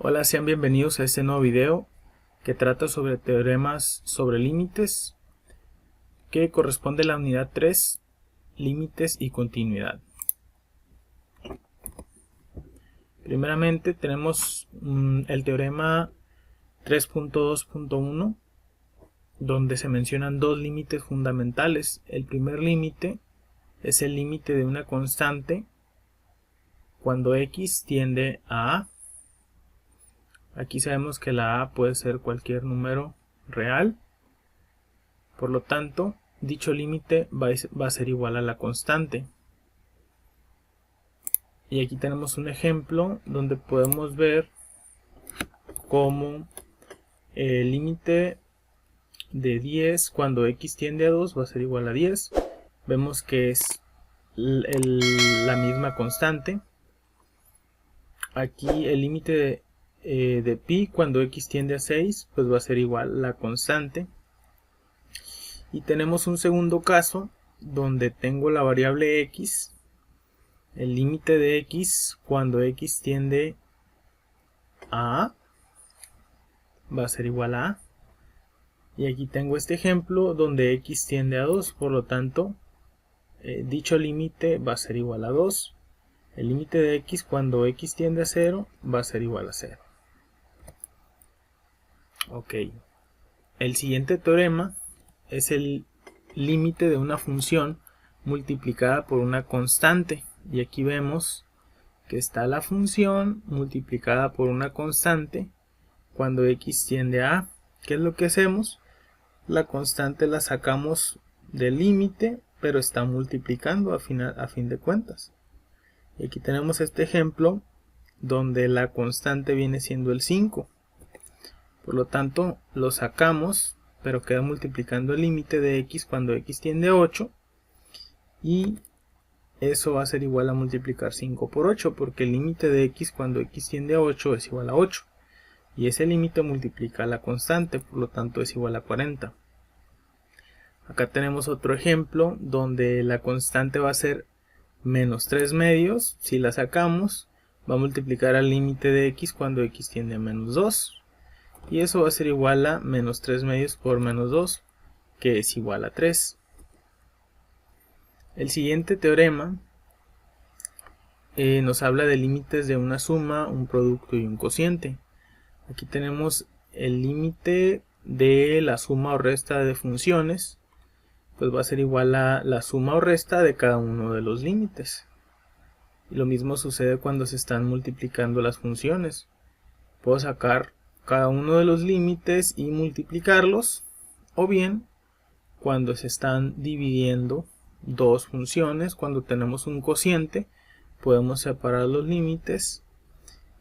Hola, sean bienvenidos a este nuevo video que trata sobre teoremas sobre límites, que corresponde a la unidad 3, límites y continuidad. Primeramente tenemos el teorema 3.2.1, donde se mencionan dos límites fundamentales. El primer límite es el límite de una constante cuando x tiende a a. Aquí sabemos que la a puede ser cualquier número real, por lo tanto dicho límite va a ser igual a la constante. Y aquí tenemos un ejemplo donde podemos ver cómo el límite de 10 cuando x tiende a 2 va a ser igual a 10. Vemos que es la misma constante. Aquí el límite de pi cuando x tiende a 6 pues va a ser igual la constante. Y tenemos un segundo caso donde tengo la variable x, el límite de x cuando x tiende a a va a ser igual a a. Y aquí tengo este ejemplo donde x tiende a 2, por lo tanto dicho límite va a ser igual a 2. El límite de x cuando x tiende a 0 va a ser igual a 0. Ok. El siguiente teorema es el límite de una función multiplicada por una constante. Y aquí vemos que está la función multiplicada por una constante cuando x tiende a a. ¿Qué es lo que hacemos? La constante la sacamos del límite, pero está multiplicando a fin de cuentas. Y aquí tenemos este ejemplo donde la constante viene siendo el 5. Por lo tanto, lo sacamos, pero queda multiplicando el límite de x cuando x tiende a 8. Y eso va a ser igual a multiplicar 5 por 8, porque el límite de x cuando x tiende a 8 es igual a 8. Y ese límite multiplica la constante, por lo tanto es igual a 40. Acá tenemos otro ejemplo donde la constante va a ser menos 3 medios. Si la sacamos, va a multiplicar al límite de x cuando x tiende a menos 2. Y eso va a ser igual a menos 3 medios por menos 2, que es igual a 3. El siguiente teorema nos habla de límites de una suma, un producto y un cociente. Aquí tenemos el límite de la suma o resta de funciones, pues va a ser igual a la suma o resta de cada uno de los límites. Y lo mismo sucede cuando se están multiplicando las funciones. Puedo sacar cada uno de los límites y multiplicarlos, o bien cuando se están dividiendo dos funciones, cuando tenemos un cociente, podemos separar los límites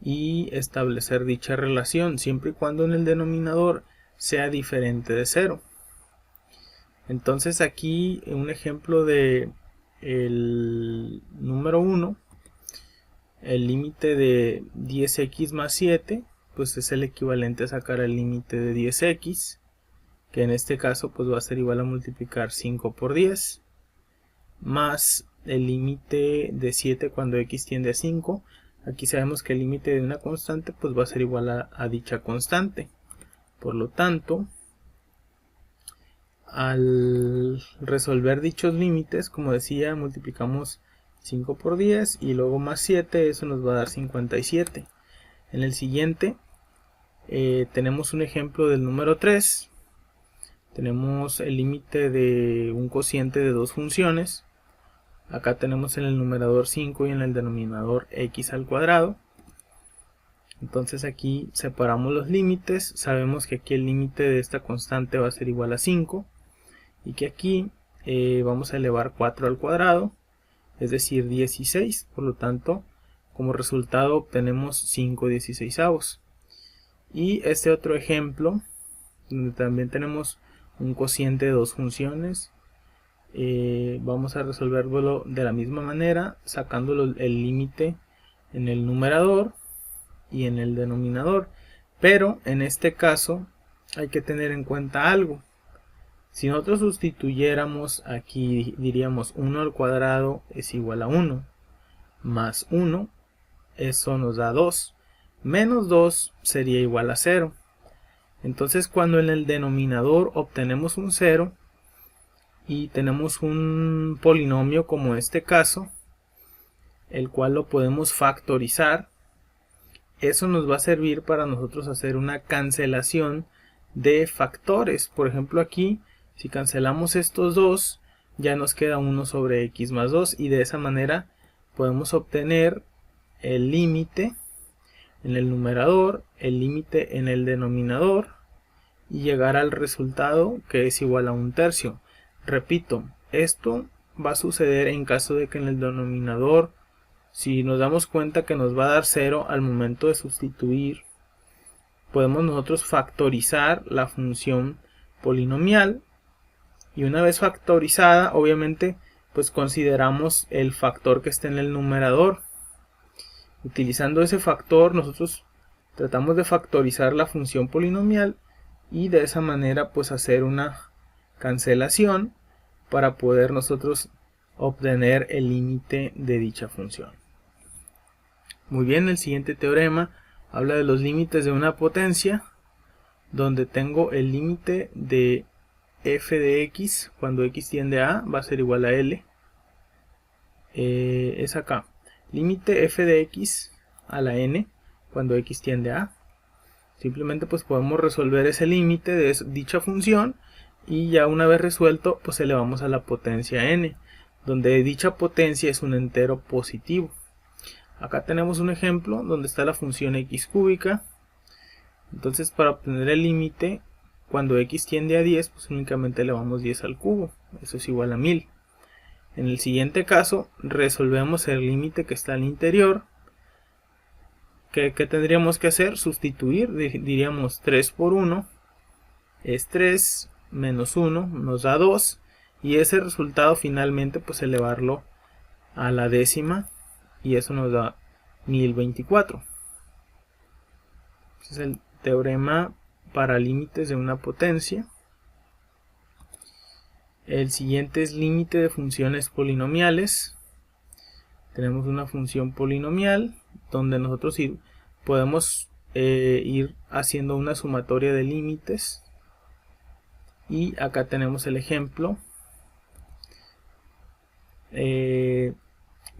y establecer dicha relación, siempre y cuando en el denominador sea diferente de 0. Entonces aquí un ejemplo de el número 1, el límite de 10x más 7, pues es el equivalente a sacar el límite de 10x, que en este caso pues va a ser igual a multiplicar 5 por 10, más el límite de 7 cuando x tiende a 5. Aquí sabemos que el límite de una constante pues va a ser igual a dicha constante. Por lo tanto, al resolver dichos límites, como decía, multiplicamos 5 por 10 y luego más 7, eso nos va a dar 57. En el siguiente tenemos un ejemplo del número 3. Tenemos el límite de un cociente de dos funciones. Acá tenemos en el numerador 5 y en el denominador x al cuadrado. Entonces aquí separamos los límites. Sabemos que aquí el límite de esta constante va a ser igual a 5. Y que aquí vamos a elevar 4 al cuadrado, es decir 16. Por lo tanto, como resultado obtenemos 5/16. Y este otro ejemplo, donde también tenemos un cociente de dos funciones, vamos a resolverlo de la misma manera, sacando el límite en el numerador y en el denominador. Pero en este caso hay que tener en cuenta algo. Si nosotros sustituyéramos aquí, diríamos 1 al cuadrado es igual a 1, más 1, eso nos da 2. menos 2 sería igual a 0. Entonces cuando en el denominador obtenemos un 0 y tenemos un polinomio como este caso, el cual lo podemos factorizar, eso nos va a servir para nosotros hacer una cancelación de factores. Por ejemplo, aquí si cancelamos estos dos, ya nos queda 1 sobre x más 2, y de esa manera podemos obtener el límite en el numerador, el límite en el denominador, y llegar al resultado que es igual a 1/3. Repito, esto va a suceder en caso de que en el denominador, si nos damos cuenta que nos va a dar 0 al momento de sustituir, podemos nosotros factorizar la función polinomial, y una vez factorizada, obviamente, pues consideramos el factor que está en el numerador. Utilizando ese factor, nosotros tratamos de factorizar la función polinomial y de esa manera pues hacer una cancelación para poder nosotros obtener el límite de dicha función. Muy bien, el siguiente teorema habla de los límites de una potencia, donde tengo el límite de f de x cuando x tiende a A va a ser igual a L. Es acá. Límite f de x a la n cuando x tiende a A. Simplemente pues podemos resolver ese límite de dicha función, y ya una vez resuelto pues elevamos a la potencia n, donde dicha potencia es un entero positivo. Acá tenemos un ejemplo donde está la función x cúbica. Entonces para obtener el límite cuando x tiende a 10, pues únicamente elevamos 10 al cubo, eso es igual a 1000. En el siguiente caso resolvemos el límite que está al interior. ¿Qué tendríamos que hacer? Sustituir, diríamos 3 por 1 es 3, menos 1 nos da 2, y ese resultado finalmente pues elevarlo a la décima, y eso nos da 1024. Ese es el teorema para límites de una potencia. El siguiente es límite de funciones polinomiales. Tenemos una función polinomial donde nosotros podemos ir haciendo una sumatoria de límites, y acá tenemos el ejemplo.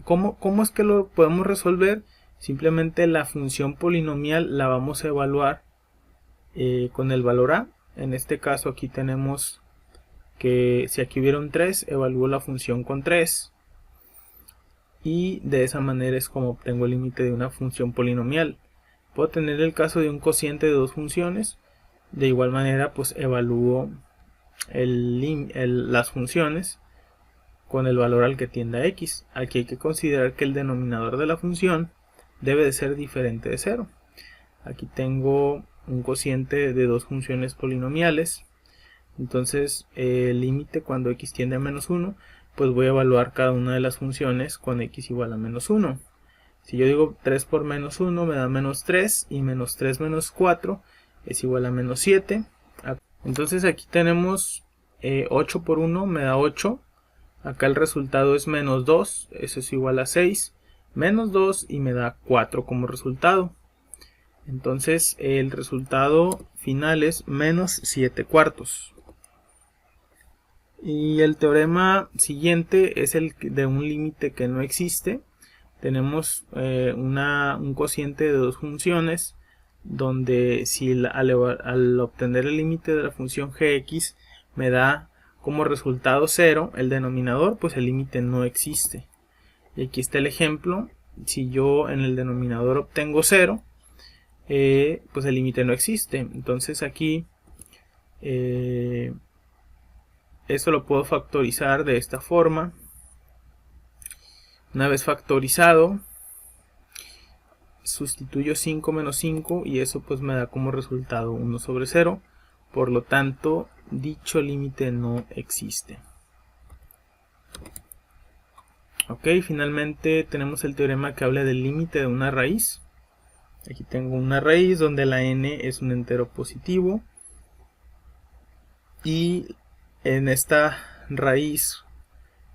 ¿Cómo es que lo podemos resolver? Simplemente la función polinomial la vamos a evaluar con el valor a. En este caso aquí tenemos que si aquí hubiera un 3, evalúo la función con 3, y de esa manera es como obtengo el límite de una función polinomial. Puedo tener el caso de un cociente de dos funciones. De igual manera pues evalúo las funciones con el valor al que tienda a x. Aquí hay que considerar que el denominador de la función debe de ser diferente de 0. Aquí tengo un cociente de dos funciones polinomiales. Entonces el límite cuando x tiende a menos 1, pues voy a evaluar cada una de las funciones con x igual a menos 1. Si yo digo 3 por menos 1 me da menos 3, y menos 3 menos 4 es igual a menos 7. Entonces aquí tenemos 8 por 1 me da 8. Acá el resultado es menos 2, eso es igual a 6. Menos 2 y me da 4 como resultado. Entonces el resultado final es menos 7 cuartos. Y el teorema siguiente es el de un límite que no existe. Tenemos un cociente de dos funciones, donde si al obtener el límite de la función gx me da como resultado 0, el denominador, pues el límite no existe. Y aquí está el ejemplo. Si yo en el denominador obtengo 0, pues el límite no existe. Entonces aquí esto lo puedo factorizar de esta forma. Una vez factorizado, sustituyo 5 menos 5 y eso pues me da como resultado 1 sobre 0. Por lo tanto, dicho límite no existe. Ok, finalmente tenemos el teorema que habla del límite de una raíz. Aquí tengo una raíz donde la n es un entero positivo, y en esta raíz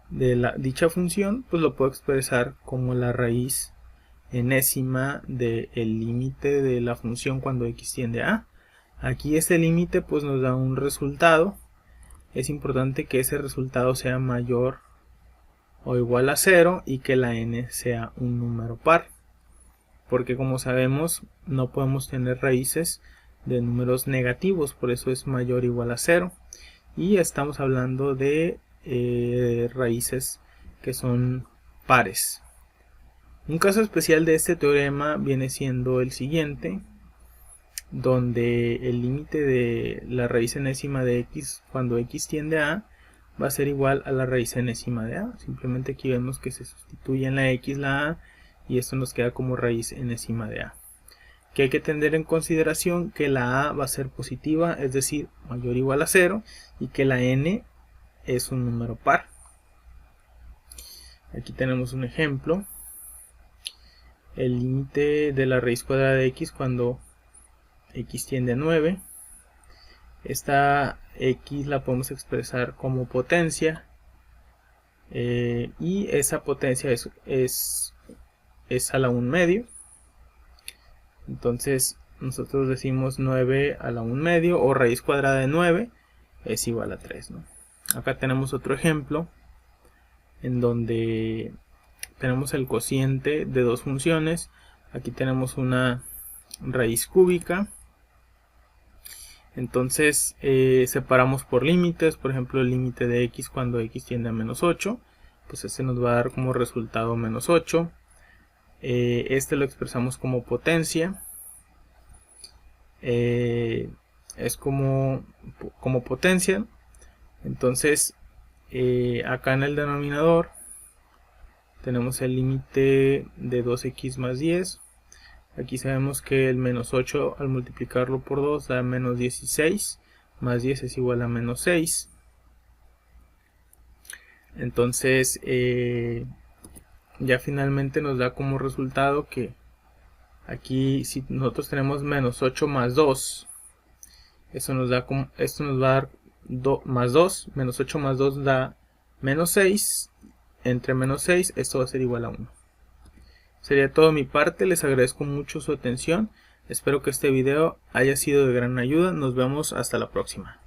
de dicha función pues lo puedo expresar como la raíz enésima del límite de la función cuando x tiende a. Aquí este límite pues nos da un resultado. Es importante que ese resultado sea mayor o igual a 0 y que la n sea un número par, porque como sabemos no podemos tener raíces de números negativos, por eso es mayor o igual a 0, y estamos hablando de raíces que son pares. Un caso especial de este teorema viene siendo el siguiente, donde el límite de la raíz enésima de x cuando x tiende a va a ser igual a la raíz enésima de a. Simplemente aquí vemos que se sustituye en la x la a y esto nos queda como raíz enésima de a. Que hay que tener en consideración que la a va a ser positiva, es decir, mayor o igual a 0, y que la n es un número par. Aquí tenemos un ejemplo. El límite de la raíz cuadrada de x cuando x tiende a 9. Esta x la podemos expresar como potencia y esa potencia es a la 1 medio. Entonces nosotros decimos 9 a la 1 medio, o raíz cuadrada de 9 es igual a 3, ¿no? Acá tenemos otro ejemplo en donde tenemos el cociente de dos funciones. Aquí tenemos una raíz cúbica. Entonces separamos por límites. Por ejemplo, el límite de x cuando x tiende a menos 8, pues este nos va a dar como resultado menos 8. Este lo expresamos como potencia. Es como potencia. Entonces acá en el denominador tenemos el límite de 2x más 10. Aquí sabemos que el menos 8 al multiplicarlo por 2 da menos 16, más 10 es igual a menos 6. Entonces ya finalmente nos da como resultado que aquí si nosotros tenemos menos 8 más 2, esto nos va a dar más 2, menos 8 más 2 da menos 6, entre menos 6 esto va a ser igual a 1. Sería todo de mi parte, les agradezco mucho su atención, espero que este video haya sido de gran ayuda, nos vemos hasta la próxima.